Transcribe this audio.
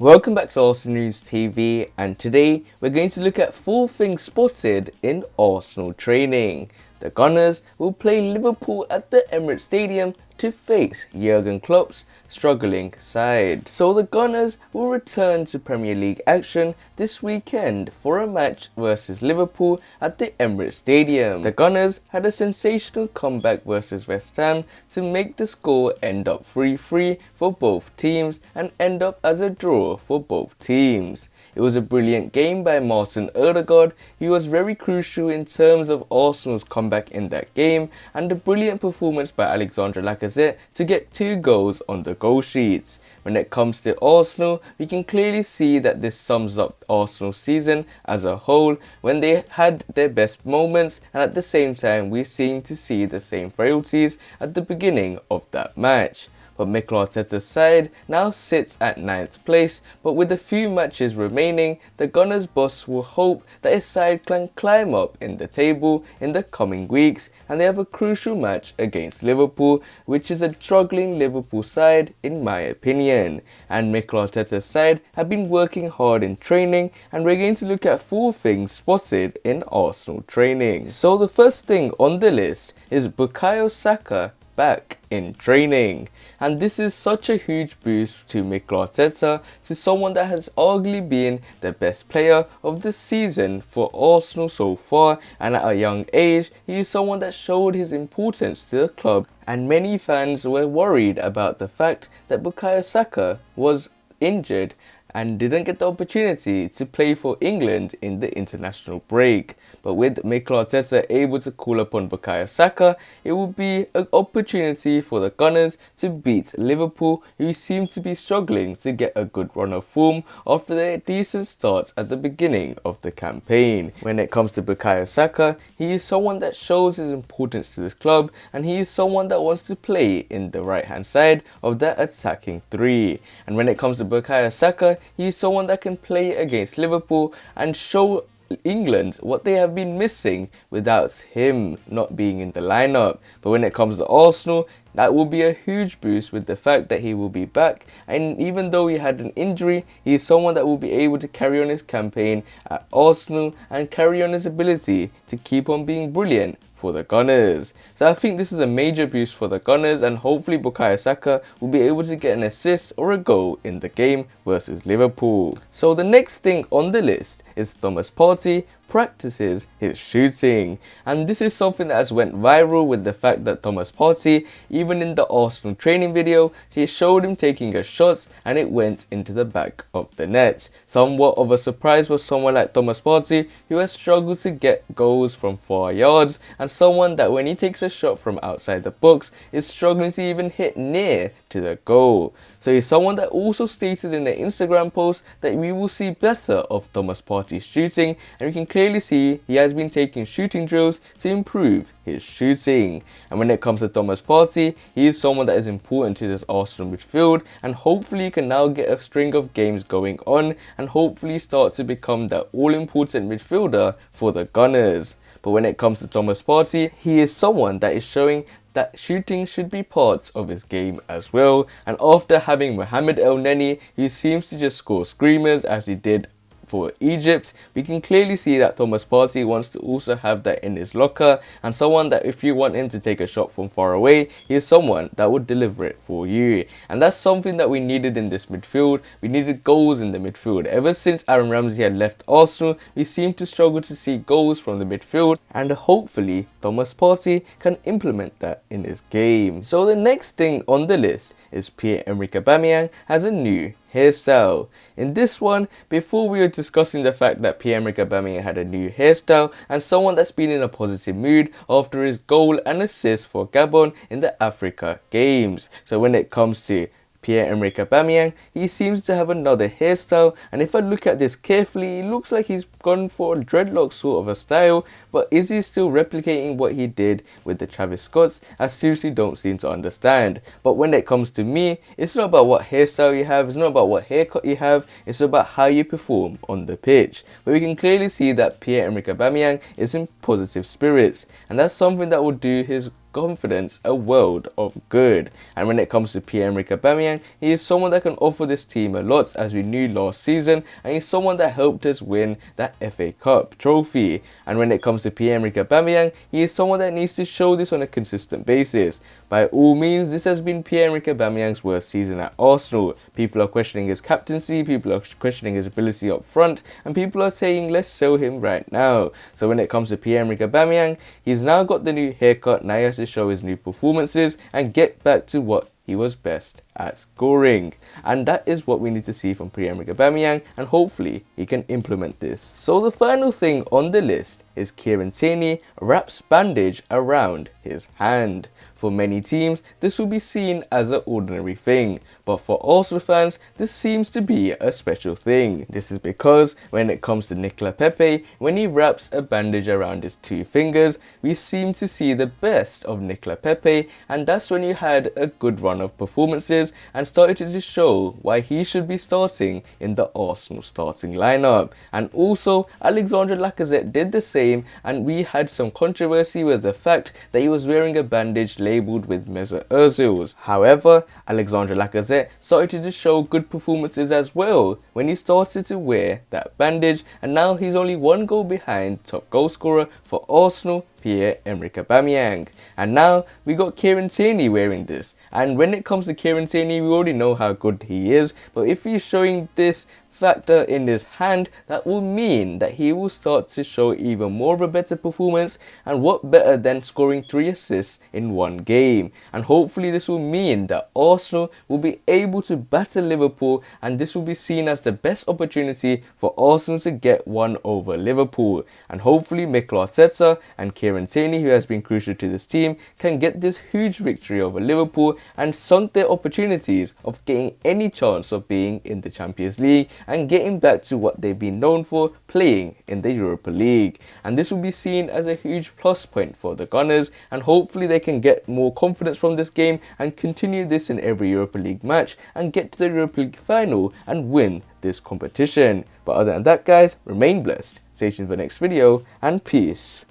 Welcome back to Arsenal News TV, and today we're going to look at 4 things spotted in Arsenal training. The Gunners will play Liverpool at the Emirates Stadium to face Jurgen Klopp's struggling side. So the Gunners will return to Premier League action this weekend for a match versus Liverpool at the Emirates Stadium. The Gunners had a sensational comeback versus West Ham to make the score end up 3-3 for both teams and end up as a draw for both teams. It was a brilliant game by Martin Ødegaard. He was very crucial in terms of Arsenal's comeback in that game, and a brilliant performance by Alexandre Lacazette to get 2 goals on the goal sheets. When it comes to Arsenal, we can clearly see that this sums up Arsenal's season as a whole, when they had their best moments, and at the same time we seem to see the same frailties at the beginning of that match. But Mikel side now sits at 9th place, but with a few matches remaining, the Gunners boss will hope that his side can climb up in the table in the coming weeks, and they have a crucial match against Liverpool, which is a struggling Liverpool side in my opinion. And Mikel side have been working hard in training, and we're going to look at 4 things spotted in Arsenal training. So the first thing on the list is Bukayo Saka back in training, and this is such a huge boost to Mikel Arteta, to someone that has arguably been the best player of the season for Arsenal so far, and at a young age he is someone that showed his importance to the club, and many fans were worried about the fact that Bukayo Saka was injured and didn't get the opportunity to play for England in the international break. But with Mikel Arteta able to call upon Bukayo Saka, it will be an opportunity for the Gunners to beat Liverpool, who seem to be struggling to get a good run of form after their decent start at the beginning of the campaign. When it comes to Bukayo Saka, he is someone that shows his importance to this club, and he is someone that wants to play in the right hand side of that attacking 3. And when it comes to Bukayo Saka, he's someone that can play against Liverpool and show England what they have been missing without him not being in the lineup. But when it comes to Arsenal, that will be a huge boost with the fact that he will be back, and even though he had an injury, he is someone that will be able to carry on his campaign at Arsenal and carry on his ability to keep on being brilliant for the Gunners. So I think this is a major boost for the Gunners, and hopefully Bukayo Saka will be able to get an assist or a goal in the game versus Liverpool. So the next thing on the list is Thomas Partey practices his shooting, and this is something that has went viral with the fact that Thomas Partey, even in the Arsenal training video, he showed him taking a shot and it went into the back of the net. Somewhat of a surprise for someone like Thomas Partey, who has struggled to get goals from far yards, and someone that when he takes a shot from outside the box is struggling to even hit near to the goal. So he's someone that also stated in an Instagram post that we will see better of Thomas Partey's shooting, and we can clearly see he has been taking shooting drills to improve his shooting. And when it comes to Thomas Partey, he is someone that is important to this Arsenal midfield, and hopefully he can now get a string of games going on and hopefully start to become that all-important midfielder for the Gunners. But when it comes to Thomas Partey, he is someone that is showing that shooting should be part of his game as well, and after having Mohamed El-Neni, who seems to just score screamers as he did for Egypt, we can clearly see that Thomas Partey wants to also have that in his locker, and someone that if you want him to take a shot from far away, he is someone that would deliver it for you. And that's something that we needed in this midfield. We needed goals in the midfield. Ever since Aaron Ramsey had left Arsenal, we seem to struggle to see goals from the midfield, and hopefully Thomas Partey can implement that in his game. So the next thing on the list is Pierre-Emerick Aubameyang has a new hairstyle. In this one, before we were discussing the fact that Pierre-Emerick Aubameyang had a new hairstyle and someone that's been in a positive mood after his goal and assist for Gabon in the Africa Games. So when it comes to Pierre-Emerick Aubameyang, he seems to have another hairstyle, and if I look at this carefully, it looks like he's gone for a dreadlock sort of a style, but is he still replicating what he did with the Travis Scotts? I seriously don't seem to understand. But when it comes to me, it's not about what hairstyle you have, it's not about what haircut you have, it's about how you perform on the pitch. But we can clearly see that Pierre-Emerick Aubameyang is in positive spirits, and that's something that will do his confidence a world of good. And when it comes to Pierre-Emerick Aubameyang, he is someone that can offer this team a lot, as we knew last season, and he's someone that helped us win that FA Cup trophy. And when it comes to Pierre-Emerick Aubameyang, he is someone that needs to show this on a consistent basis. By all means, this has been Pierre-Emerick Aubameyang's worst season at Arsenal. People are questioning his captaincy, people are questioning his ability up front, and people are saying let's sell him right now. So when it comes to Pierre-Emerick Aubameyang, he's now got the new haircut, now he has to show his new performances and get back to what he was best at scoring. And that is what we need to see from Pierre-Emerick Aubameyang, and hopefully he can implement this. So the final thing on the list is Kieran Tierney wraps bandage around his hand. For many teams, this will be seen as an ordinary thing, but for Arsenal fans, this seems to be a special thing. This is because when it comes to Nicolas Pepe, when he wraps a bandage around his two fingers, we seem to see the best of Nicolas Pepe, and that's when you had a good run of performances and started to show why he should be starting in the Arsenal starting lineup. And also, Alexandre Lacazette did the same, and we had some controversy with the fact that he was wearing a bandage labelled with Mesut Ozil's. However, Alexandre Lacazette started to show good performances as well when he started to wear that bandage, and now he's only one goal behind top goal scorer for Arsenal, Pierre-Emerick Aubameyang. And now we got Kieran Tierney wearing this, and when it comes to Kieran Tierney, we already know how good he is, but if he's showing this factor in his hand, that will mean that he will start to show even more of a better performance, and what better than scoring 3 assists in one game. And hopefully this will mean that Arsenal will be able to battle Liverpool, and this will be seen as the best opportunity for Arsenal to get one over Liverpool. And hopefully Mikel Arteta and Kieran Tierney, who has been crucial to this team, can get this huge victory over Liverpool and sunk their opportunities of getting any chance of being in the Champions League and getting back to what they've been known for, playing in the Europa League. And this will be seen as a huge plus point for the Gunners, and hopefully they can get more confidence from this game and continue this in every Europa League match and get to the Europa League final and win this competition. But other than that, guys, remain blessed, stay tuned for the next video, and peace.